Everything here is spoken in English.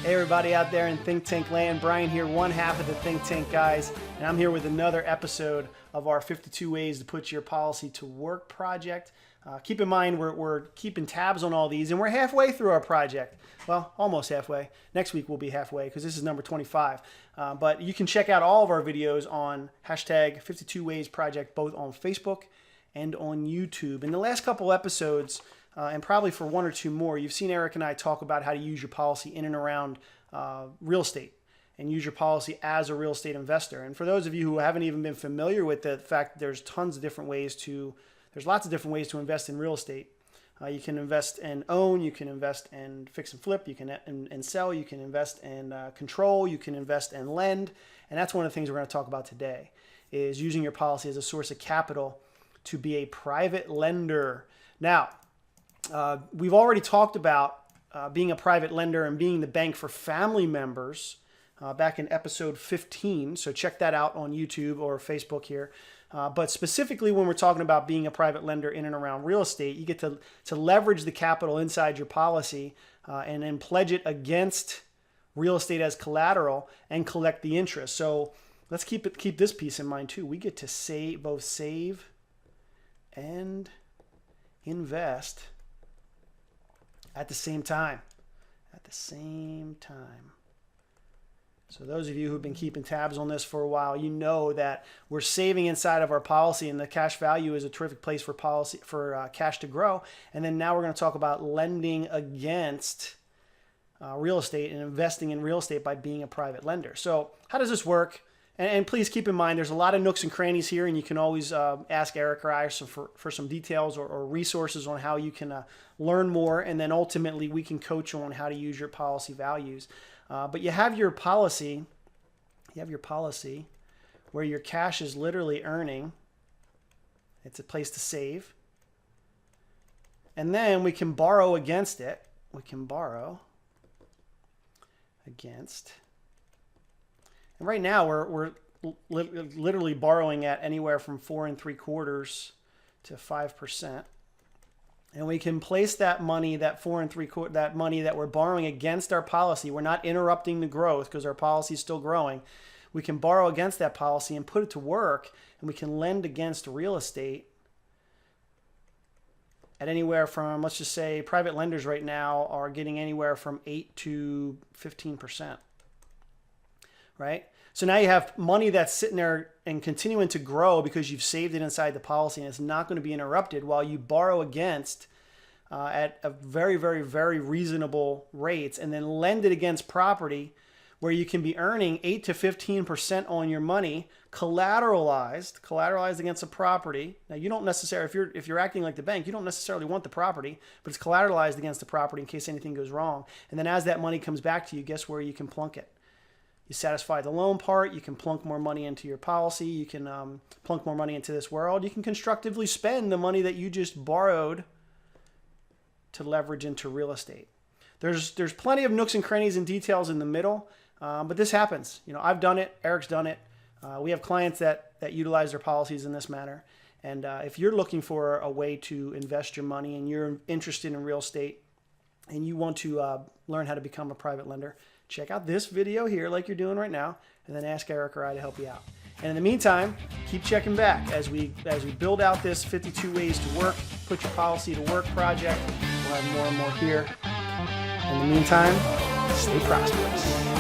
Hey everybody out there in Think Tank land, Brian here, one half of the Think Tank guys, and I'm here with another episode of our 52 Ways to Put Your Policy to Work project. Keep in mind we're keeping tabs on all these, and we're halfway through our project. Well, almost halfway. Next week we'll be halfway because this is number 25. But you can check out all of our videos on hashtag 52 Ways Project, both on Facebook and on YouTube. In the last couple episodes, and probably for one or two more, you've seen Eric and I talk about how to use your policy in and around real estate and use your policy as a real estate investor. And for those of you who haven't even been familiar with the fact that there's lots of different ways to invest in real estate. You can invest and own, you can invest and fix and flip, you can and sell, you can invest and control, you can invest and lend. And that's one of the things we're going to talk about today, is using your policy as a source of capital to be a private lender. Now, we've already talked about being a private lender and being the bank for family members back in episode 15. So check that out on YouTube or Facebook here. But specifically when we're talking about being a private lender in and around real estate, you get to leverage the capital inside your policy and then pledge it against real estate as collateral and collect the interest. So let's keep this piece in mind too. We get to both save and invest at the same time. So those of you who've been keeping tabs on this for a while, you know that we're saving inside of our policy, and the cash value is a terrific place for cash to grow. And then now we're going to talk about lending against real estate and investing in real estate by being a private lender. So how does this work? And please keep in mind, there's a lot of nooks and crannies here, and you can always ask Eric or I for some details or resources on how you can learn more, and then ultimately we can coach you on how to use your policy values. But you have your policy where your cash is literally earning. It's a place to save. And then we can borrow against it. We can borrow against. And right now we're literally borrowing at anywhere from 4 3/4 to 5%. And we can place that money, that 4 3/4, that money that we're borrowing against our policy. We're not interrupting the growth because our policy is still growing. We can borrow against that policy and put it to work, and we can lend against real estate at anywhere from, let's just say, private lenders right now are getting anywhere from 8 to 15%. Right? So now you have money that's sitting there and continuing to grow because you've saved it inside the policy, and it's not going to be interrupted while you borrow against at a very, very, very reasonable rates, and then lend it against property where you can be earning 8 to 15% on your money, collateralized against a property. Now you don't necessarily, if you're acting like the bank, you don't necessarily want the property, but it's collateralized against the property in case anything goes wrong. And then as that money comes back to you, guess where you can plunk it? You satisfy the loan part, you can plunk more money into your policy, you can plunk more money into this world, you can constructively spend the money that you just borrowed to leverage into real estate. There's plenty of nooks and crannies and details in the middle, but this happens. You know, I've done it, Eric's done it. We have clients that utilize their policies in this manner. And if you're looking for a way to invest your money and you're interested in real estate and you want to learn how to become a private lender, check out this video here like you're doing right now, and then ask Eric or I to help you out. And in the meantime, keep checking back as we build out this 52 Ways to Work, Put Your Policy to Work project. We'll have more and more here. In the meantime, stay prosperous.